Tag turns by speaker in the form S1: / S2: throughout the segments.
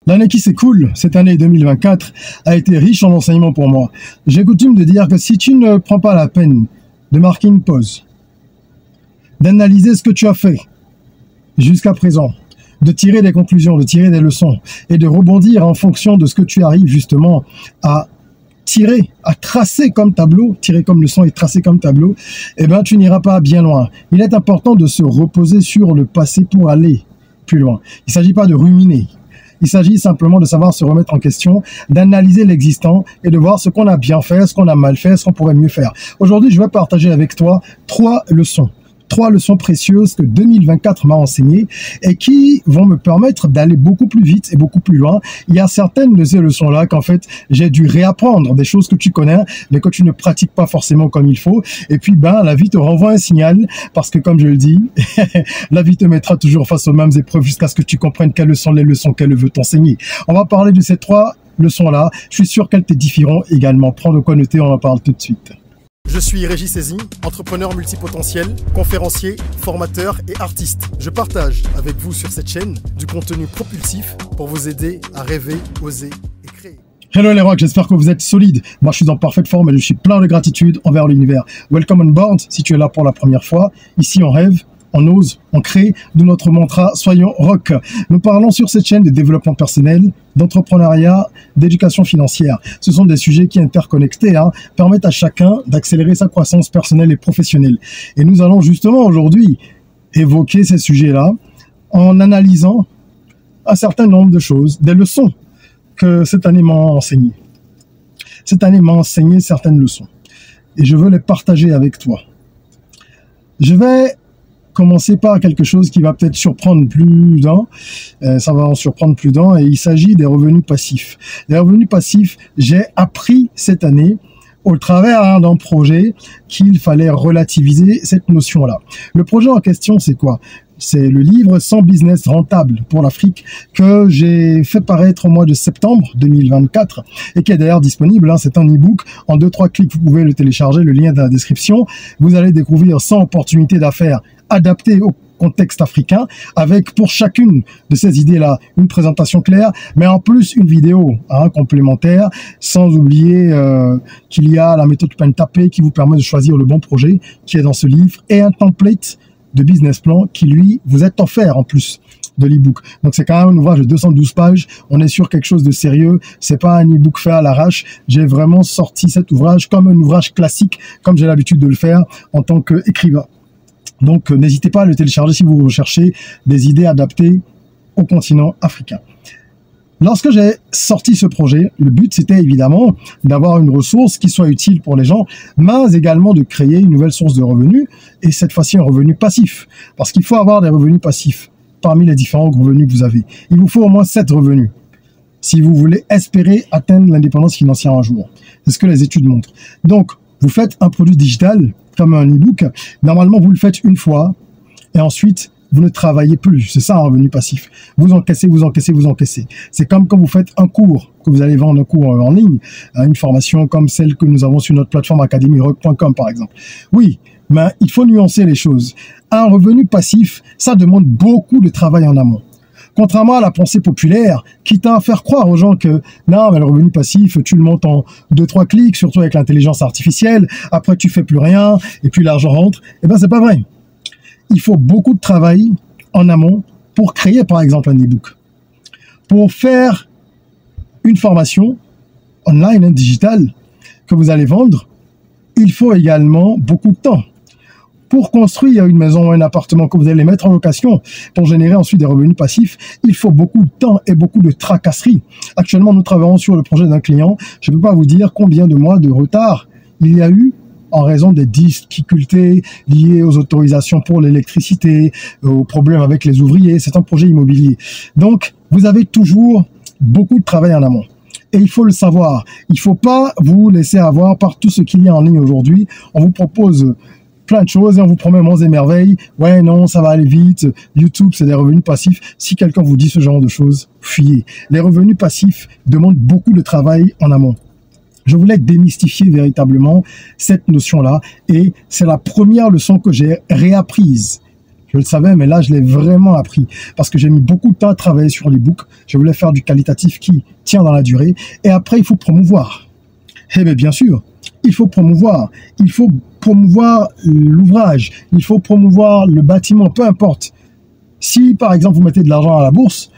S1: L'année qui s'écoule, cette année 2024, a été riche en enseignements pour moi. J'ai coutume de dire que si tu ne prends pas la peine de marquer une pause, d'analyser ce que tu as fait jusqu'à présent, de tirer des conclusions, de tirer des leçons et de rebondir en fonction de ce que tu arrives justement à tirer, à tracer comme tableau, tirer comme leçon et tracer comme tableau, eh ben tu n'iras pas bien loin. Il est important de se reposer sur le passé pour aller plus loin. Il ne s'agit pas de ruminer. Il s'agit simplement de savoir se remettre en question, d'analyser l'existant et de voir ce qu'on a bien fait, ce qu'on a mal fait, ce qu'on pourrait mieux faire. Aujourd'hui, je vais partager avec toi trois leçons précieuses que 2024 m'a enseignées et qui vont me permettre d'aller beaucoup plus vite et beaucoup plus loin. Il y a certaines de ces leçons-là qu'en fait, j'ai dû réapprendre des choses que tu connais, mais que tu ne pratiques pas forcément comme il faut. Et puis, la vie te renvoie un signal parce que, comme je le dis, la vie te mettra toujours face aux mêmes épreuves jusqu'à ce que tu comprennes quelles sont les leçons qu'elle veut t'enseigner. On va parler de ces trois leçons-là. Je suis sûr qu'elles t'édifieront également. Prends de quoi noter, on en parle tout de suite.
S2: Je suis Régis Sezin, entrepreneur multipotentiel, conférencier, formateur et artiste. Je partage avec vous sur cette chaîne du contenu propulsif pour vous aider à rêver, oser et créer.
S1: Hello les rocks, j'espère que vous êtes solides. Moi je suis en parfaite forme et je suis plein de gratitude envers l'univers. Welcome on board si tu es là pour la première fois. Ici on rêve, on ose, on crée, de notre mantra soyons rock. Nous parlons sur cette chaîne de développement personnel, d'entrepreneuriat, d'éducation financière. Ce sont des sujets qui interconnectés permettent à chacun d'accélérer sa croissance personnelle et professionnelle. Et nous allons justement aujourd'hui évoquer ces sujets-là en analysant un certain nombre de choses, des leçons que cette année m'a enseignées. Cette année m'a enseigné certaines leçons et je veux les partager avec toi. Je vais commencer par quelque chose qui va peut-être surprendre plus d'un, ça va en surprendre plus d'un, et il s'agit des revenus passifs. Les revenus passifs, j'ai appris cette année au travers d'un projet qu'il fallait relativiser cette notion-là. Le projet en question, c'est quoi? C'est le livre 100 business rentables pour l'Afrique que j'ai fait paraître au mois de septembre 2024 et qui est d'ailleurs disponible. C'est un e-book. En 2-3 clics, vous pouvez le télécharger, le lien est dans la description. Vous allez découvrir 100 opportunités d'affaires adaptées au contexte africain avec pour chacune de ces idées-là une présentation claire, mais en plus une vidéo complémentaire, sans oublier qu'il y a la méthode Pentapé qui vous permet de choisir le bon projet qui est dans ce livre et un template de business plan qui, lui, vous est offert en plus de l'e-book. Donc, c'est quand même un ouvrage de 212 pages. On est sur quelque chose de sérieux. C'est pas un e-book fait à l'arrache. J'ai vraiment sorti cet ouvrage comme un ouvrage classique, comme j'ai l'habitude de le faire en tant qu'écrivain. Donc, n'hésitez pas à le télécharger si vous recherchez des idées adaptées au continent africain. Lorsque j'ai sorti ce projet, le but c'était évidemment d'avoir une ressource qui soit utile pour les gens, mais également de créer une nouvelle source de revenus, et cette fois-ci un revenu passif. Parce qu'il faut avoir des revenus passifs parmi les différents revenus que vous avez. Il vous faut au moins 7 revenus si vous voulez espérer atteindre l'indépendance financière un jour. C'est ce que les études montrent. Donc, vous faites un produit digital comme un e-book. Normalement, vous le faites une fois et ensuite, vous ne travaillez plus. C'est ça un revenu passif. Vous encaissez, vous encaissez, vous encaissez. C'est comme quand vous faites un cours, que vous allez vendre un cours en ligne, une formation comme celle que nous avons sur notre plateforme academyrock.com par exemple. Oui, mais il faut nuancer les choses. Un revenu passif, ça demande beaucoup de travail en amont. Contrairement à la pensée populaire, qui tend à faire croire aux gens que non, mais le revenu passif, tu le montes en 2-3 clics, surtout avec l'intelligence artificielle, après tu fais plus rien, et puis l'argent rentre. Eh ben, c'est pas vrai. Il faut beaucoup de travail en amont pour créer, par exemple, un e-book. Pour faire une formation online, digitale, que vous allez vendre, il faut également beaucoup de temps. Pour construire une maison ou un appartement que vous allez mettre en location, pour générer ensuite des revenus passifs, il faut beaucoup de temps et beaucoup de tracasseries. Actuellement, nous travaillons sur le projet d'un client. Je ne peux pas vous dire combien de mois de retard il y a eu en raison des difficultés liées aux autorisations pour l'électricité, aux problèmes avec les ouvriers. C'est un projet immobilier. Donc, vous avez toujours beaucoup de travail en amont. Et il faut le savoir. Il ne faut pas vous laisser avoir par tout ce qu'il y a en ligne aujourd'hui. On vous propose plein de choses et on vous promet monts et merveilles. Ouais, non, ça va aller vite. YouTube, c'est des revenus passifs. Si quelqu'un vous dit ce genre de choses, fuyez. Les revenus passifs demandent beaucoup de travail en amont. Je voulais démystifier véritablement cette notion-là et c'est la première leçon que j'ai réapprise Je le savais, mais là, je l'ai vraiment appris parce que j'ai mis beaucoup de temps à travailler sur l'e-book. Je voulais faire du qualitatif qui tient dans la durée. Et après, il faut promouvoir. Eh bien, bien sûr, il faut promouvoir. Il faut promouvoir l'ouvrage. Il faut promouvoir le bâtiment, peu importe. Si, par exemple, vous mettez de l'argent à la bourse,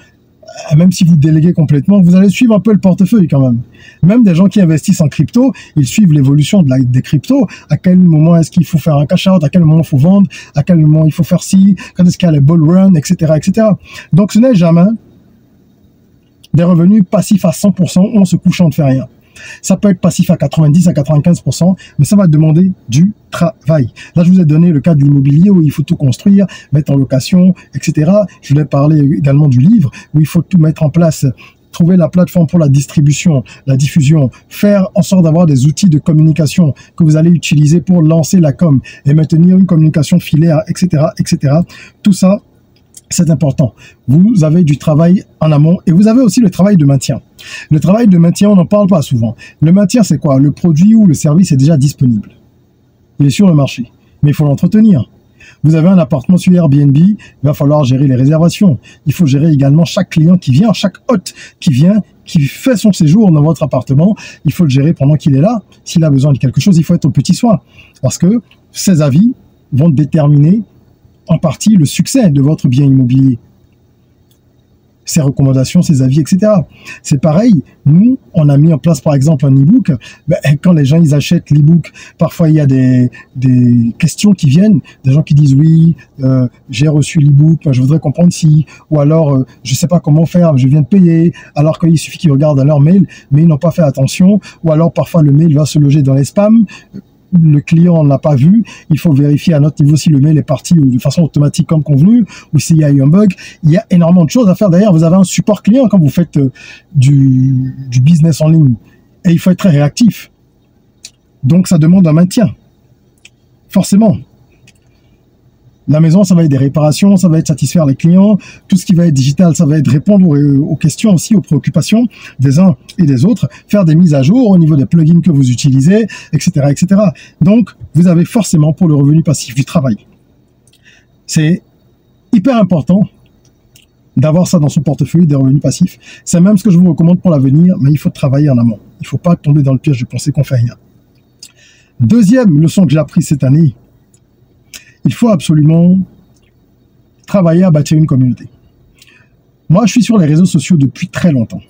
S1: même si vous déléguez complètement, vous allez suivre un peu le portefeuille quand même. Même des gens qui investissent en crypto, ils suivent l'évolution des cryptos. À quel moment est-ce qu'il faut faire un cash out, à quel moment il faut vendre, à quel moment il faut faire ci, quand est-ce qu'il y a les bull run, etc., etc. Donc ce n'est jamais des revenus passifs à 100% en se couchant de faire rien. Ça peut être passif à 90 à 95%, mais ça va demander du travail. Là, je vous ai donné le cas de l'immobilier où il faut tout construire, mettre en location, etc. Je voulais parler également du livre où il faut tout mettre en place, trouver la plateforme pour la distribution, la diffusion, faire en sorte d'avoir des outils de communication que vous allez utiliser pour lancer la com et maintenir une communication filaire, etc., etc. Tout ça, c'est important. Vous avez du travail en amont et vous avez aussi le travail de maintien. Le travail de maintien, on n'en parle pas souvent. Le maintien, c'est quoi? Le produit ou le service est déjà disponible. Il est sur le marché, mais il faut l'entretenir. Vous avez un appartement sur Airbnb, il va falloir gérer les réservations. Il faut gérer également chaque client qui vient, chaque hôte qui vient, qui fait son séjour dans votre appartement. Il faut le gérer pendant qu'il est là. S'il a besoin de quelque chose, il faut être au petit soin. Parce que ces avis vont déterminer en partie le succès de votre bien immobilier. Ses recommandations, ses avis, etc. C'est pareil, nous, on a mis en place par exemple un e-book. Quand les gens ils achètent l'e-book, parfois il y a des questions qui viennent, des gens qui disent oui, j'ai reçu l'e-book, je voudrais comprendre si, ou alors je sais pas comment faire, je viens de payer, alors qu'il suffit qu'ils regardent dans leur mail, mais ils n'ont pas fait attention, ou alors parfois le mail va se loger dans les spams. Le client n'a pas vu, il faut vérifier à notre niveau si le mail est parti de façon automatique comme convenu, ou s'il y a eu un bug. Il y a énormément de choses à faire. D'ailleurs, vous avez un support client quand vous faites du business en ligne. Et il faut être très réactif. Donc, ça demande un maintien. Forcément. La maison, ça va être des réparations, ça va être satisfaire les clients. Tout ce qui va être digital, ça va être répondre aux questions aussi, aux préoccupations des uns et des autres, faire des mises à jour au niveau des plugins que vous utilisez, etc., etc. Donc, vous avez forcément pour le revenu passif du travail. C'est hyper important d'avoir ça dans son portefeuille, des revenus passifs. C'est même ce que je vous recommande pour l'avenir, mais il faut travailler en amont. Il ne faut pas tomber dans le piège de penser qu'on fait rien. Deuxième leçon que j'ai apprise cette année, il faut absolument travailler à bâtir une communauté. Moi, je suis sur les réseaux sociaux depuis très longtemps.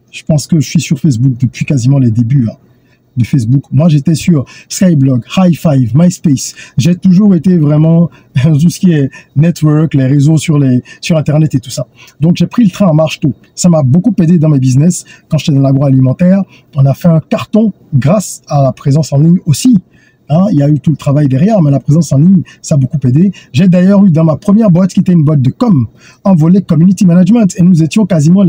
S1: Je pense que je suis sur Facebook depuis quasiment les débuts de Facebook. Moi, j'étais sur Skyblog, Hi5, MySpace. J'ai toujours été vraiment tout ce qui est network, les réseaux sur Internet et tout ça. Donc, j'ai pris le train en marche tôt. Ça m'a beaucoup aidé dans mes business. Quand j'étais dans l'agroalimentaire, on a fait un carton grâce à la présence en ligne aussi. Il y a eu tout le travail derrière, mais la présence en ligne, ça a beaucoup aidé. J'ai d'ailleurs eu dans ma première boîte, qui était une boîte de com, un volet community management, et nous étions quasiment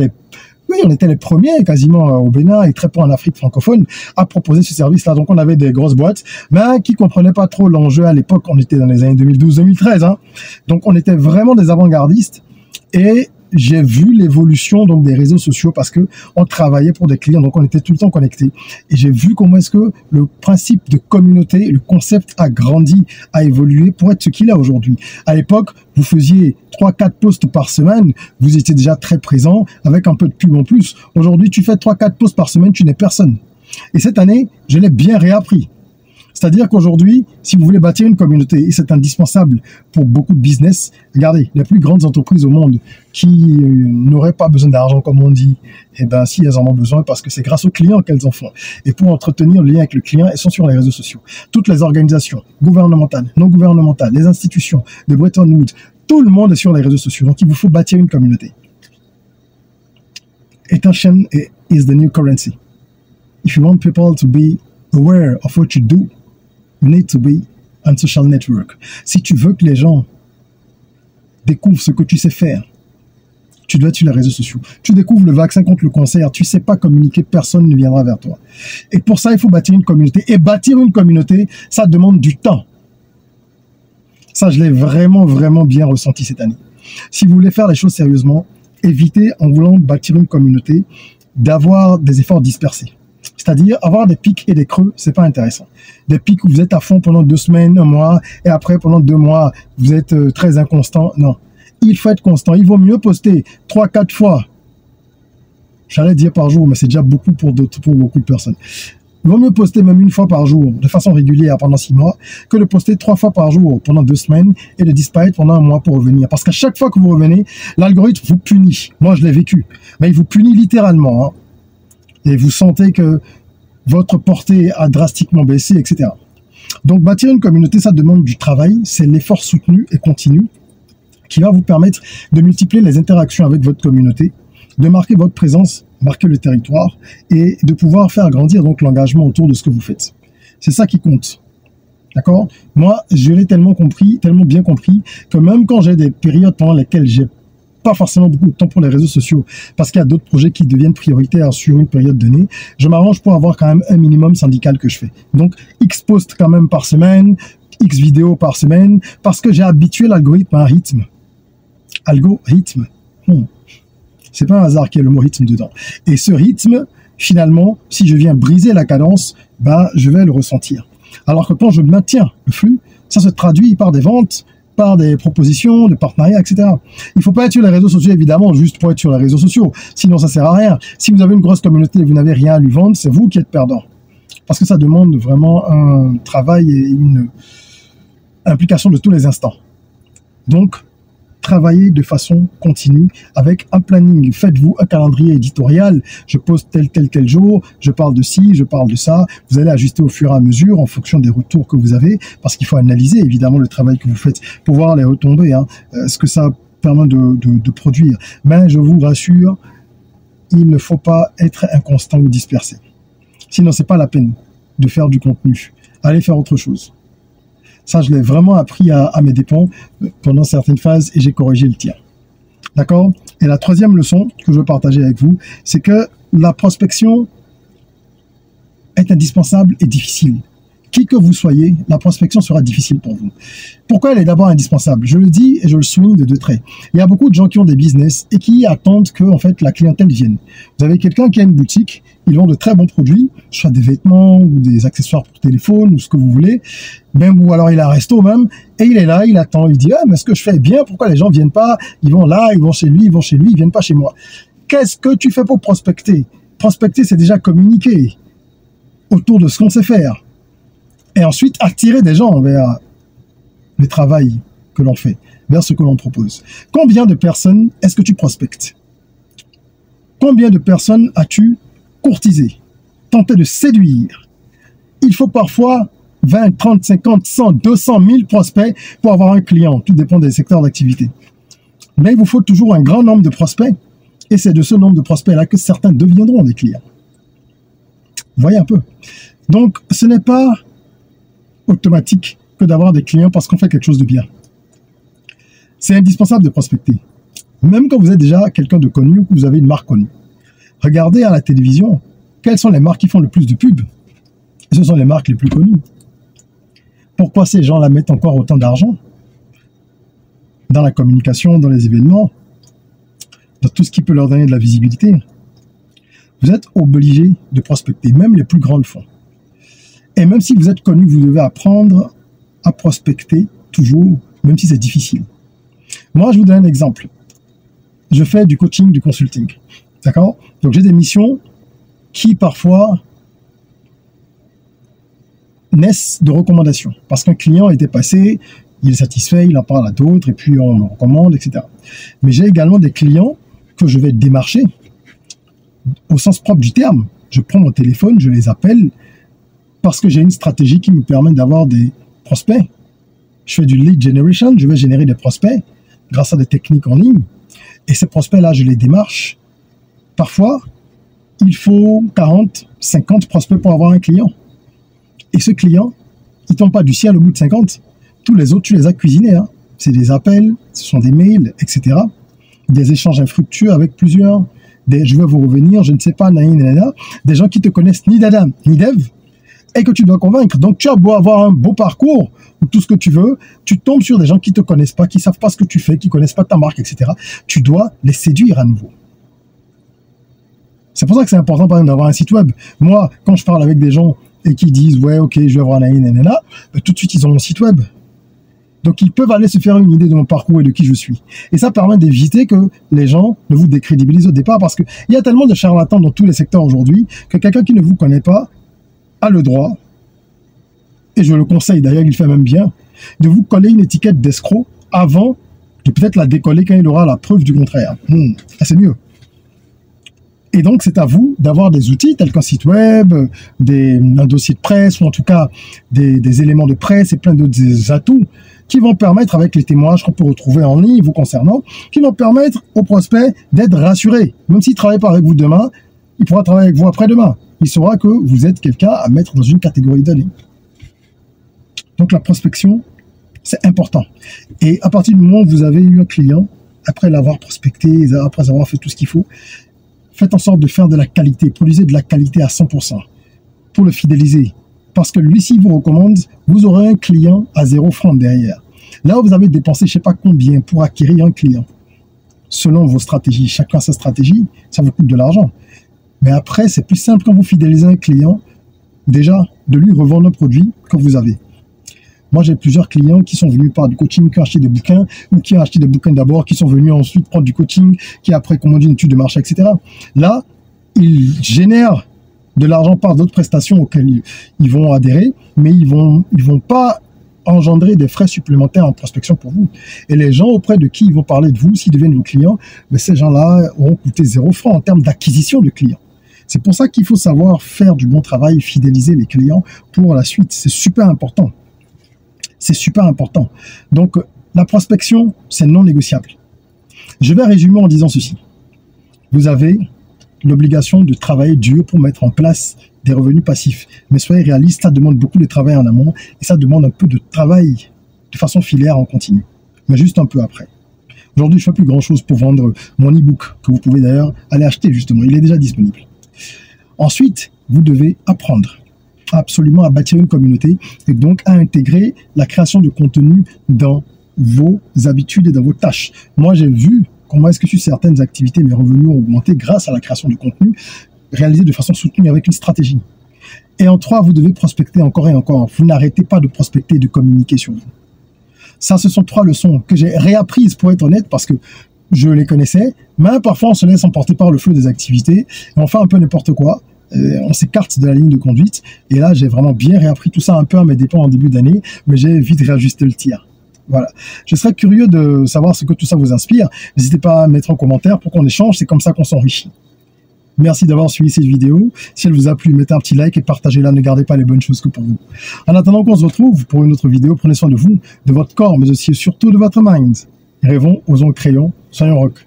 S1: on était les premiers quasiment au Bénin et très peu en Afrique francophone à proposer ce service-là. Donc on avait des grosses boîtes, mais qui comprenaient pas trop l'enjeu à l'époque. On était dans les années 2012-2013, donc on était vraiment des avant-gardistes et j'ai vu l'évolution donc des réseaux sociaux parce que on travaillait pour des clients, donc on était tout le temps connectés. Et j'ai vu comment est-ce que le principe de communauté, le concept a grandi, a évolué pour être ce qu'il est aujourd'hui. À l'époque, vous faisiez 3-4 posts par semaine, vous étiez déjà très présent avec un peu de pub en plus. Aujourd'hui, tu fais 3-4 posts par semaine, tu n'es personne. Et cette année, je l'ai bien réappris. C'est-à-dire qu'aujourd'hui, si vous voulez bâtir une communauté, et c'est indispensable pour beaucoup de business, regardez, les plus grandes entreprises au monde qui n'auraient pas besoin d'argent, comme on dit, eh ben, si elles en ont besoin, parce que c'est grâce aux clients qu'elles en font. Et pour entretenir le lien avec le client, elles sont sur les réseaux sociaux. Toutes les organisations, gouvernementales, non gouvernementales, les institutions de Bretton Woods, tout le monde est sur les réseaux sociaux. Donc, il vous faut bâtir une communauté. Attention is the new currency. If you want people to be aware of what you do, you need to be on social network. Si tu veux que les gens découvrent ce que tu sais faire, tu dois être sur les réseaux sociaux. Tu découvres le vaccin contre le cancer, tu ne sais pas communiquer, personne ne viendra vers toi. Et pour ça, il faut bâtir une communauté. Et bâtir une communauté, ça demande du temps. Ça, je l'ai vraiment, vraiment bien ressenti cette année. Si vous voulez faire les choses sérieusement, évitez, en voulant bâtir une communauté, d'avoir des efforts dispersés. C'est-à-dire, avoir des pics et des creux, c'est pas intéressant. Des pics où vous êtes à fond pendant 2 semaines, 1 mois, et après, pendant 2 mois, vous êtes très inconstant. Non. Il faut être constant. Il vaut mieux poster 3-4 fois. J'allais dire par jour, mais c'est déjà beaucoup pour beaucoup de personnes. Il vaut mieux poster même 1 fois par jour, de façon régulière pendant 6 mois, que de poster 3 fois par jour pendant 2 semaines et de disparaître pendant 1 mois pour revenir. Parce qu'à chaque fois que vous revenez, l'algorithme vous punit. Moi, je l'ai vécu. Mais il vous punit littéralement. Hein. Et vous sentez que votre portée a drastiquement baissé, etc. Donc, bâtir une communauté, ça demande du travail. C'est l'effort soutenu et continu qui va vous permettre de multiplier les interactions avec votre communauté, de marquer votre présence, marquer le territoire et de pouvoir faire grandir donc l'engagement autour de ce que vous faites. C'est ça qui compte. D'accord? Moi, je l'ai tellement compris, tellement bien compris, que même quand j'ai des périodes pendant lesquelles j'ai pas forcément beaucoup de temps pour les réseaux sociaux, parce qu'il y a d'autres projets qui deviennent prioritaires sur une période donnée, je m'arrange pour avoir quand même un minimum syndical que je fais. Donc, X posts quand même par semaine, X vidéos par semaine, parce que j'ai habitué l'algorithme à un rythme. Algorithme. C'est pas un hasard qu'il y ait le mot rythme dedans. Et ce rythme, finalement, si je viens briser la cadence, ben, je vais le ressentir. Alors que quand je maintiens le flux, ça se traduit par des ventes, par des propositions, des partenariats, etc. Il ne faut pas être sur les réseaux sociaux, évidemment, juste pour être sur les réseaux sociaux. Sinon, ça ne sert à rien. Si vous avez une grosse communauté et vous n'avez rien à lui vendre, c'est vous qui êtes perdant. Parce que ça demande vraiment un travail et une implication de tous les instants. Donc, travaillez de façon continue avec un planning. Faites-vous un calendrier éditorial. Je poste tel jour, je parle de ci, je parle de ça. Vous allez ajuster au fur et à mesure en fonction des retours que vous avez, parce qu'il faut analyser évidemment le travail que vous faites pour voir les retombées, hein, ce que ça permet de produire. Mais je vous rassure, il ne faut pas être inconstant ou dispersé. Sinon, c'est pas la peine de faire du contenu. Allez faire autre chose. Ça, je l'ai vraiment appris à mes dépens pendant certaines phases et j'ai corrigé le tir. D'accord? Et la troisième leçon que je veux partager avec vous, c'est que la prospection est indispensable et difficile. Qui que vous soyez, la prospection sera difficile pour vous. Pourquoi elle est d'abord indispensable? Je le dis et je le souligne de 2 traits. Il y a beaucoup de gens qui ont des business et qui attendent que en fait, la clientèle vienne. Vous avez quelqu'un qui a une boutique, ils vendent de très bons produits, soit des vêtements ou des accessoires pour téléphone ou ce que vous voulez, même, ou alors il a un resto même, et il est là, il attend, il dit « Ah, mais ce que je fais est bien, pourquoi les gens viennent pas? Ils vont là, ils vont chez lui, ils viennent pas chez moi. » Qu'est-ce que tu fais pour prospecter? Prospecter, c'est déjà communiquer autour de ce qu'on sait faire. Et ensuite, attirer des gens vers le travail que l'on fait, vers ce que l'on propose. Combien de personnes est-ce que tu prospectes? Combien de personnes as-tu courtisé, tenté de séduire? Il faut parfois 20, 30, 50, 100, 200 000 prospects pour avoir un client. Tout dépend des secteurs d'activité. Mais il vous faut toujours un grand nombre de prospects. Et c'est de ce nombre de prospects-là que certains deviendront des clients. Vous voyez un peu. Donc, ce n'est pas automatique que d'avoir des clients parce qu'on fait quelque chose de bien. C'est indispensable de prospecter. Même quand vous êtes déjà quelqu'un de connu ou que vous avez une marque connue. Regardez à la télévision, quelles sont les marques qui font le plus de pubs? Ce sont les marques les plus connues. Pourquoi ces gens-là mettent encore autant d'argent dans la communication, dans les événements, dans tout ce qui peut leur donner de la visibilité? Vous êtes obligé de prospecter, même les plus grands le font. Et même si vous êtes connu, vous devez apprendre à prospecter toujours, même si c'est difficile. Moi, je vous donne un exemple. Je fais du coaching, du consulting. D'accord? Donc, j'ai des missions qui, parfois, naissent de recommandations. Parce qu'un client était passé, il est satisfait, il en parle à d'autres, et puis on me recommande, etc. Mais j'ai également des clients que je vais démarcher, au sens propre du terme. Je prends mon téléphone, je les appelle, parce que j'ai une stratégie qui me permet d'avoir des prospects. Je fais du lead generation, je vais générer des prospects grâce à des techniques en ligne. Et ces prospects-là, je les démarche. Parfois, il faut 40, 50 prospects pour avoir un client. Et ce client, il ne tombe pas du ciel au bout de 50. Tous les autres, tu les as cuisinés. Hein. C'est des appels, ce sont des mails, etc. Des échanges infructueux avec plusieurs. Je vais vous revenir, je ne sais pas, des gens qui te connaissent ni d'Adam, ni d'Ève, et que tu dois convaincre. Donc, tu as beau avoir un beau parcours, ou tout ce que tu veux, tu tombes sur des gens qui ne te connaissent pas, qui ne savent pas ce que tu fais, qui ne connaissent pas ta marque, etc. Tu dois les séduire à nouveau. C'est pour ça que c'est important, par exemple, d'avoir un site web. Moi, quand je parle avec des gens et qui disent, ouais, ok, je vais avoir la nanana, tout de suite, ils ont mon site web. Donc, ils peuvent aller se faire une idée de mon parcours et de qui je suis. Et ça permet d'éviter que les gens ne vous décrédibilisent au départ, parce qu'il y a tellement de charlatans dans tous les secteurs aujourd'hui que quelqu'un qui ne vous connaît pas a le droit, et je le conseille d'ailleurs, il fait même bien, de vous coller une étiquette d'escroc avant de peut-être la décoller quand il aura la preuve du contraire. C'est mieux. Et donc, c'est à vous d'avoir des outils tels qu'un site web, un dossier de presse, ou en tout cas des éléments de presse et plein d'autres atouts qui vont permettre, avec les témoignages qu'on peut retrouver en ligne vous concernant, qui vont permettre aux prospects d'être rassurés. Même s'il ne travaille pas avec vous demain, il pourra travailler avec vous après-demain. Il saura que vous êtes quelqu'un à mettre dans une catégorie donnée. Donc, la prospection, c'est important. Et à partir du moment où vous avez eu un client, après l'avoir prospecté, après avoir fait tout ce qu'il faut, faites en sorte de faire de la qualité, produisez de la qualité à 100% pour le fidéliser. Parce que lui, s'il vous recommande, vous aurez un client à 0 francs derrière. Là où vous avez dépensé je ne sais pas combien pour acquérir un client, selon vos stratégies, chacun sa stratégie, ça vous coûte de l'argent. Mais après, c'est plus simple quand vous fidélisez un client, déjà, de lui revendre un produit que vous avez. Moi, j'ai plusieurs clients qui sont venus par du coaching, qui ont acheté des bouquins, ou qui ont acheté des bouquins d'abord, qui sont venus ensuite prendre du coaching, qui après commandé une étude de marché, etc. Là, ils génèrent de l'argent par d'autres prestations auxquelles ils vont adhérer, mais ils vont pas engendrer des frais supplémentaires en prospection pour vous. Et les gens auprès de qui ils vont parler de vous, s'ils deviennent vos clients, mais ces gens-là auront coûté 0 francs en termes d'acquisition de clients. C'est pour ça qu'il faut savoir faire du bon travail, fidéliser les clients pour la suite. C'est super important. C'est super important. Donc, la prospection, c'est non négociable. Je vais résumer en disant ceci. Vous avez l'obligation de travailler dur pour mettre en place des revenus passifs. Mais soyez réaliste, ça demande beaucoup de travail en amont et ça demande un peu de travail de façon filaire en continu. Mais juste un peu après. Aujourd'hui, je ne fais plus grand-chose pour vendre mon e-book, que vous pouvez d'ailleurs aller acheter justement. Il est déjà disponible. Ensuite, vous devez apprendre absolument à bâtir une communauté et donc à intégrer la création de contenu dans vos habitudes et dans vos tâches. Moi, j'ai vu comment est-ce que sur certaines activités, mes revenus ont augmenté grâce à la création de contenu réalisé de façon soutenue avec une stratégie. Et en 3, vous devez prospecter encore et encore. Vous n'arrêtez pas de prospecter et de communiquer sur vous. Ça, ce sont 3 leçons que j'ai réapprises pour être honnête parce que je les connaissais, mais parfois on se laisse emporter par le flot des activités et on fait un peu n'importe quoi. On s'écarte de la ligne de conduite et là j'ai vraiment bien réappris tout ça un peu à mes dépens en début d'année, mais j'ai vite réajusté le tir. Voilà. Je serais curieux de savoir ce que tout ça vous inspire. N'hésitez pas à mettre en commentaire pour qu'on échange, c'est comme ça qu'on s'enrichit. Merci d'avoir suivi cette vidéo. Si elle vous a plu, mettez un petit like et partagez-la. Ne gardez pas les bonnes choses que pour vous. En attendant qu'on se retrouve pour une autre vidéo, prenez soin de vous, de votre corps, mais aussi et surtout de votre mind. Rêvons, osons le crayon, soyons rock.